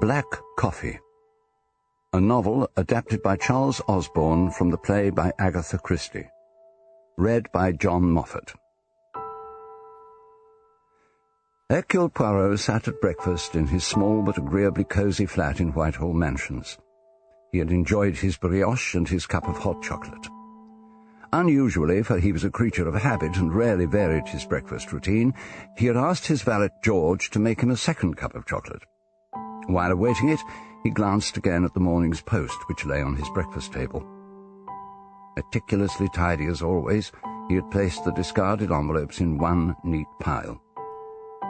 Black Coffee, a novel adapted by Charles Osborne from the play by Agatha Christie. Read by John Moffat. Hercule Poirot sat at breakfast in his small but agreeably cosy flat in Whitehall Mansions. He had enjoyed his brioche and his cup of hot chocolate. Unusually, for he was a creature of habit and rarely varied his breakfast routine, he had asked his valet George to make him a second cup of chocolate. While awaiting it, he glanced again at the morning's post which lay on his breakfast table. Meticulously tidy as always, he had placed the discarded envelopes in one neat pile.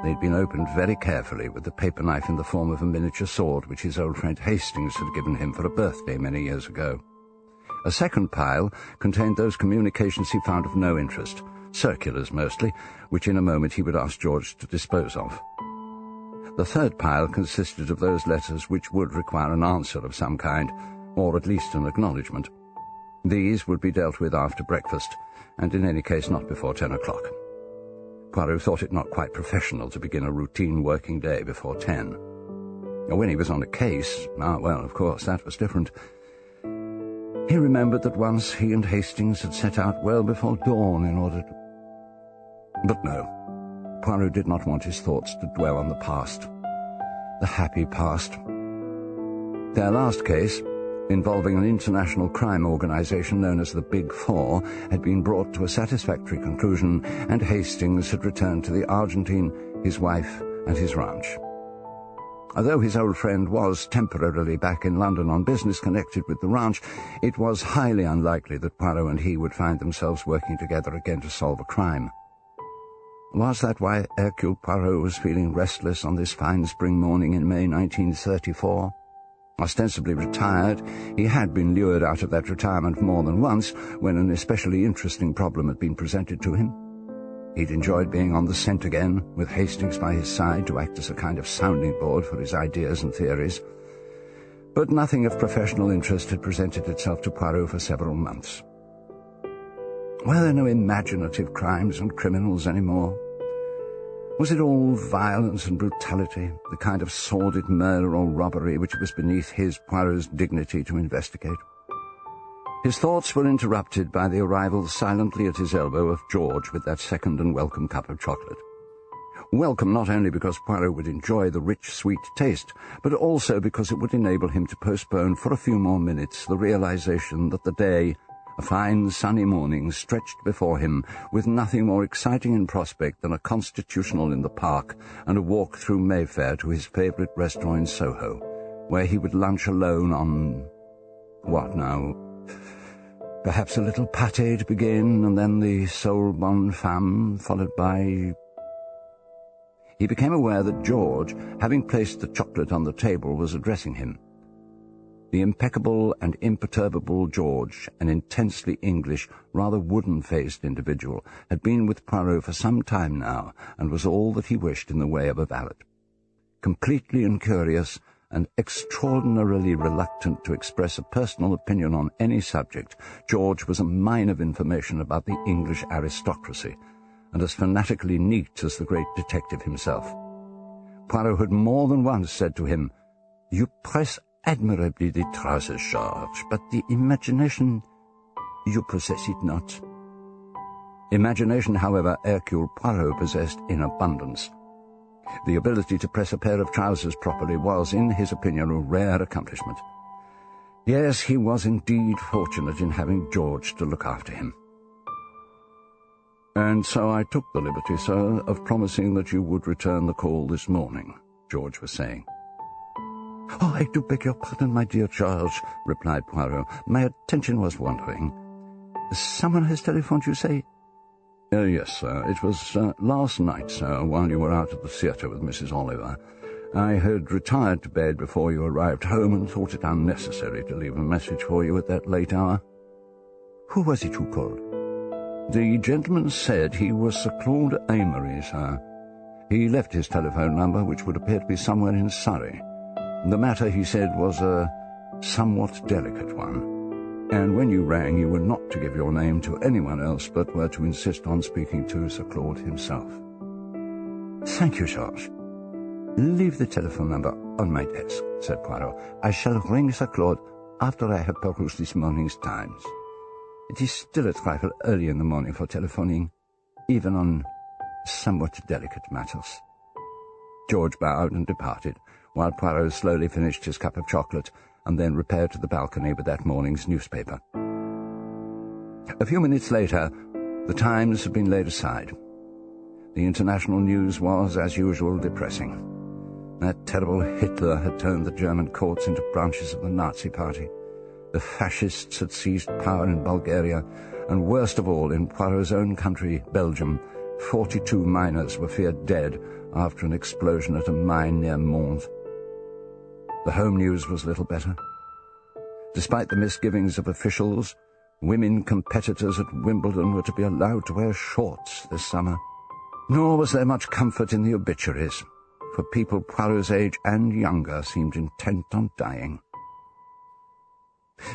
They'd been opened very carefully with the paper knife in the form of a miniature sword which his old friend Hastings had given him for a birthday many years ago. A second pile contained those communications he found of no interest, circulars mostly, which in a moment he would ask George to dispose of. The third pile consisted of those letters which would require an answer of some kind, or at least an acknowledgement. These would be dealt with after breakfast, and in any case not before 10 o'clock. Poirot thought it not quite professional to begin a routine working day before 10. When he was on a case, well, of course, that was different. He remembered that once he and Hastings had set out well before dawn in order to... But no, Poirot did not want his thoughts to dwell on the past, the happy past. Their last case, involving an international crime organization known as the Big Four, had been brought to a satisfactory conclusion, and Hastings had returned to the Argentine, his wife, and his ranch. Although his old friend was temporarily back in London on business connected with the ranch, it was highly unlikely that Poirot and he would find themselves working together again to solve a crime. Was that why Hercule Poirot was feeling restless on this fine spring morning in May 1934? Ostensibly retired, he had been lured out of that retirement more than once when an especially interesting problem had been presented to him. He'd enjoyed being on the scent again, with Hastings by his side to act as a kind of sounding board for his ideas and theories. But nothing of professional interest had presented itself to Poirot for several months. Were there no imaginative crimes and criminals anymore? Was it all violence and brutality, the kind of sordid murder or robbery which it was beneath his, Poirot's, dignity to investigate? His thoughts were interrupted by the arrival silently at his elbow of George with that second and welcome cup of chocolate. Welcome not only because Poirot would enjoy the rich, sweet taste, but also because it would enable him to postpone for a few more minutes the realization that the day, a fine sunny morning, stretched before him with nothing more exciting in prospect than a constitutional in the park and a walk through Mayfair to his favourite restaurant in Soho, where he would lunch alone on... what now? Perhaps a little pâté to begin, and then the sole bonne femme, followed by... He became aware that George, having placed the chocolate on the table, was addressing him. The impeccable and imperturbable George, an intensely English, rather wooden-faced individual, had been with Poirot for some time now, and was all that he wished in the way of a valet. Completely incurious, and extraordinarily reluctant to express a personal opinion on any subject, George was a mine of information about the English aristocracy, and as fanatically neat as the great detective himself. Poirot had more than once said to him, "You press admirably the trousers, George, but the imagination, you possess it not." Imagination, however, Hercule Poirot possessed in abundance. The ability to press a pair of trousers properly was, in his opinion, a rare accomplishment. Yes, he was indeed fortunate in having George to look after him. "And so I took the liberty, sir, of promising that you would return the call this morning," George was saying. "Oh, I do beg your pardon, my dear Charles," replied Poirot. "My attention was wandering. Someone has telephoned, you say?" Yes, sir. It was last night, sir, while you were out at the theatre with Mrs. Oliver. I had retired to bed before you arrived home and thought it unnecessary to leave a message for you at that late hour." "Who was it who called?" "The gentleman said he was Sir Claud Amory, sir. He left his telephone number, which would appear to be somewhere in Surrey. The matter, he said, was a somewhat delicate one, and when you rang you were not to give your name to anyone else, but were to insist on speaking to Sir Claud himself." "Thank you, George." "Leave the telephone number on my desk," said Poirot. "I shall ring Sir Claude after I have perused this morning's Times. It is still a trifle early in the morning for telephoning, even on somewhat delicate matters." George bowed and departed, while Poirot slowly finished his cup of chocolate and then repaired to the balcony with that morning's newspaper. A few minutes later, the Times had been laid aside. The international news was, as usual, depressing. That terrible Hitler had turned the German courts into branches of the Nazi Party. The fascists had seized power in Bulgaria, and worst of all, in Poirot's own country, Belgium, 42 miners were feared dead after an explosion at a mine near Mons. The home news was little better. Despite the misgivings of officials, women competitors at Wimbledon were to be allowed to wear shorts this summer. Nor was there much comfort in the obituaries, for people Poirot's age and younger seemed intent on dying.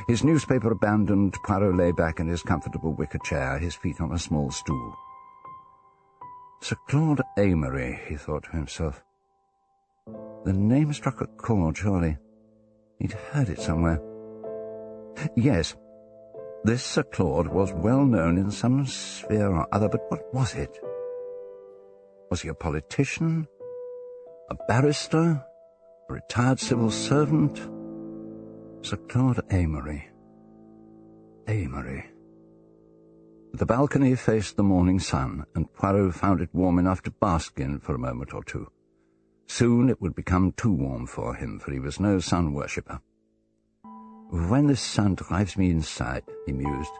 His newspaper abandoned, Poirot lay back in his comfortable wicker chair, his feet on a small stool. Sir Claud Amory, he thought to himself. The name struck a chord, surely. He'd heard it somewhere. Yes, this Sir Claude was well known in some sphere or other, but what was it? Was he a politician? A barrister? A retired civil servant? Sir Claud Amory. Amory. The balcony faced the morning sun, and Poirot found it warm enough to bask in for a moment or two. Soon it would become too warm for him, for he was no sun-worshipper. "When the sun drives me inside," he mused,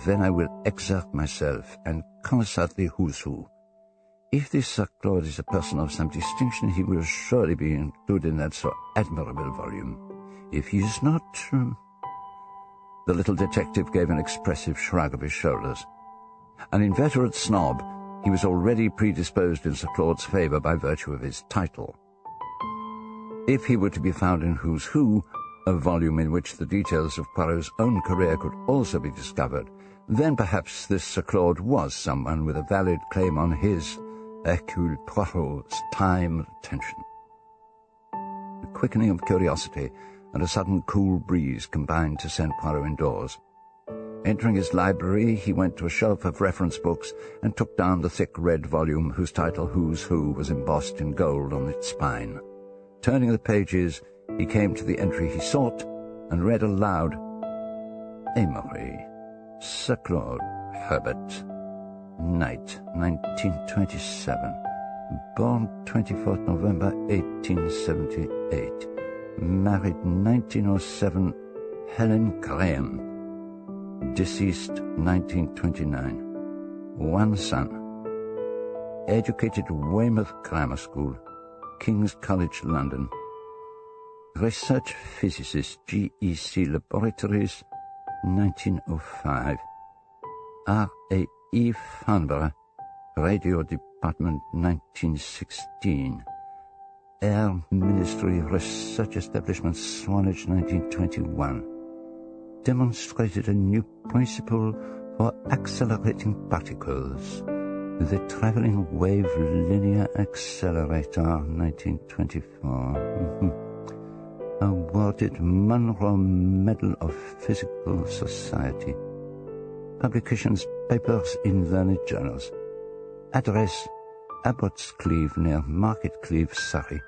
"then I will exert myself and consult the who's who. If this Sir Claude is a person of some distinction, he will surely be included in that so admirable volume. If he is not—" The little detective gave an expressive shrug of his shoulders. An inveterate snob, he was already predisposed in Sir Claude's favour by virtue of his title. If he were to be found in Who's Who, a volume in which the details of Poirot's own career could also be discovered, then perhaps this Sir Claude was someone with a valid claim on his, Hercule Poirot's, time and attention. A quickening of curiosity and a sudden cool breeze combined to send Poirot indoors. Entering his library, he went to a shelf of reference books and took down the thick red volume whose title Who's Who was embossed in gold on its spine. Turning the pages, he came to the entry he sought and read aloud, Amory, Sir Claude Herbert, Night, 1927, born 24th November 1878, married 1907, Helen Graham, deceased 1929, one son, educated Weymouth Grammar School, King's College, London, research physicist, GEC Laboratories, 1905, R.A.E. Farnborough, Radio Department, 1916, Air Ministry Research Establishment, Swanage, 1921, demonstrated a new principle for accelerating particles, the Traveling Wave Linear Accelerator, 1924. Awarded Monroe Medal of Physical Society. Publications, papers in learned journals. Address, Abbots Cleeve near Market Cleeve, Surrey.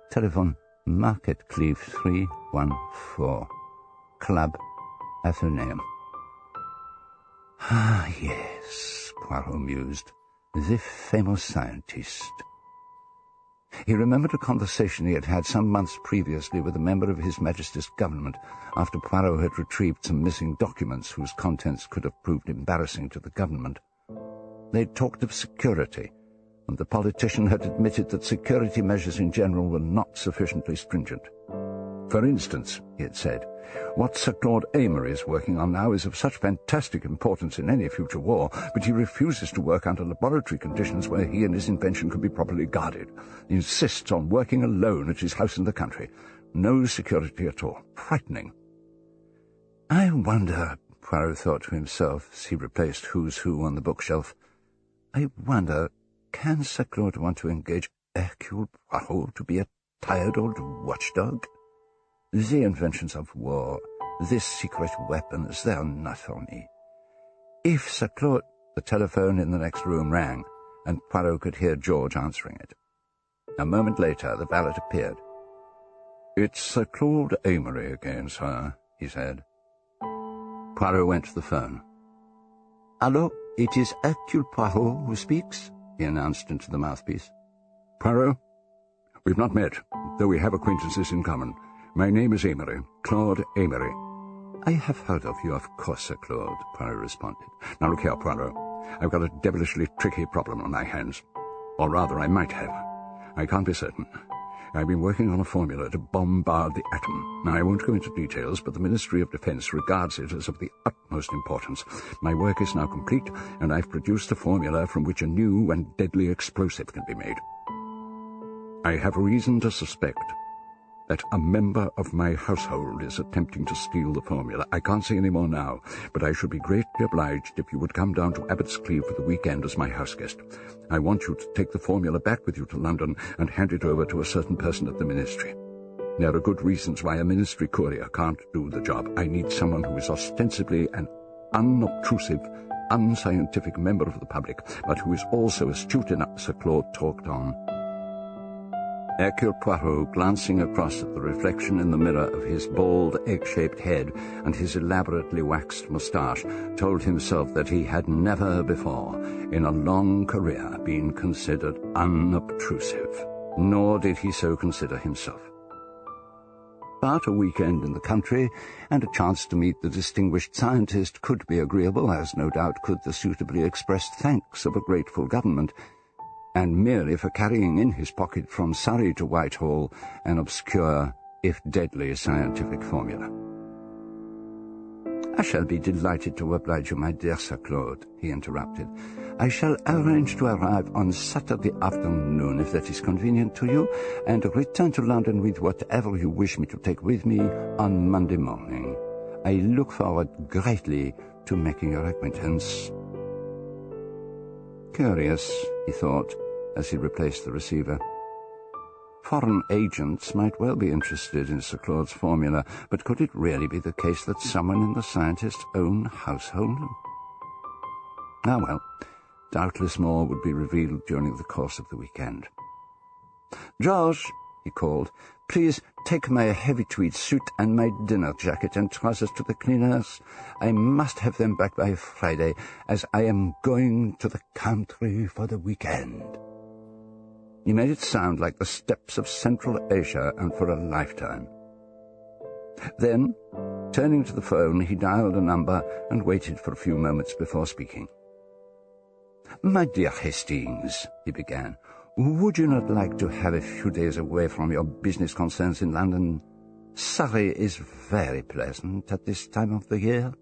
Telephone, Market Cleeve 314. Club, Athenaeum. Ah, yes, Poirot mused. The famous scientist. He remembered a conversation he had had some months previously with a member of His Majesty's government after Poirot had retrieved some missing documents whose contents could have proved embarrassing to the government. They talked of security, and the politician had admitted that security measures in general were not sufficiently stringent. For instance, he had said, what Sir Claude Amory is working on now is of such fantastic importance in any future war, but he refuses to work under laboratory conditions where he and his invention could be properly guarded. He insists on working alone at his house in the country. No security at all. Frightening. I wonder, Poirot thought to himself as he replaced Who's Who on the bookshelf, I wonder, can Sir Claude want to engage Hercule Poirot to be a tired old watchdog? The inventions of war, these secret weapons, they are not for me. If Sir Claude... The telephone in the next room rang, and Poirot could hear George answering it. A moment later, the valet appeared. "It's Sir Claud Amory again, sir," he said. Poirot went to the phone. "Hello, it is Hercule Poirot who speaks," he announced into the mouthpiece. "Poirot, we've not met, though we have acquaintances in common. My name is Amory, Claud Amory." "I have heard of you, of course, Sir Claude," Poirot responded. "Now look here, Poirot. I've got a devilishly tricky problem on my hands. Or rather, I might have. I can't be certain. I've been working on a formula to bombard the atom. Now, I won't go into details, but the Ministry of Defence regards it as of the utmost importance. My work is now complete, and I've produced a formula from which a new and deadly explosive can be made. I have reason to suspect that a member of my household is attempting to steal the formula. I can't say any more now, but I should be greatly obliged if you would come down to Abbots Cleeve for the weekend as my house guest. I want you to take the formula back with you to London and hand it over to a certain person at the ministry. There are good reasons why a ministry courier can't do the job. I need someone who is ostensibly an unobtrusive, unscientific member of the public, but who is also astute enough." Sir Claude talked on. Hercule Poirot, glancing across at the reflection in the mirror of his bald, egg-shaped head and his elaborately waxed moustache, told himself that he had never before, in a long career, been considered unobtrusive. Nor did he so consider himself. But a weekend in the country and a chance to meet the distinguished scientist could be agreeable, as no doubt could the suitably expressed thanks of a grateful government, and merely for carrying in his pocket from Surrey to Whitehall an obscure, if deadly, scientific formula. "I shall be delighted to oblige you, my dear Sir Claude," he interrupted. "I shall arrange to arrive on Saturday afternoon, if that is convenient to you, and return to London with whatever you wish me to take with me on Monday morning. I look forward greatly to making your acquaintance." Curious, he thought, as he replaced the receiver. Foreign agents might well be interested in Sir Claude's formula, but could it really be the case that someone in the scientist's own household? Ah, well, doubtless more would be revealed during the course of the weekend. "George," he called, "please take my heavy tweed suit and my dinner jacket and trousers to the cleaners. I must have them back by Friday, as I am going to the country for the weekend." He made it sound like the steppes of Central Asia, and for a lifetime. Then, turning to the phone, he dialed a number and waited for a few moments before speaking. "My dear Hastings," he began, "would you not like to have a few days away from your business concerns in London? Surrey is very pleasant at this time of the year."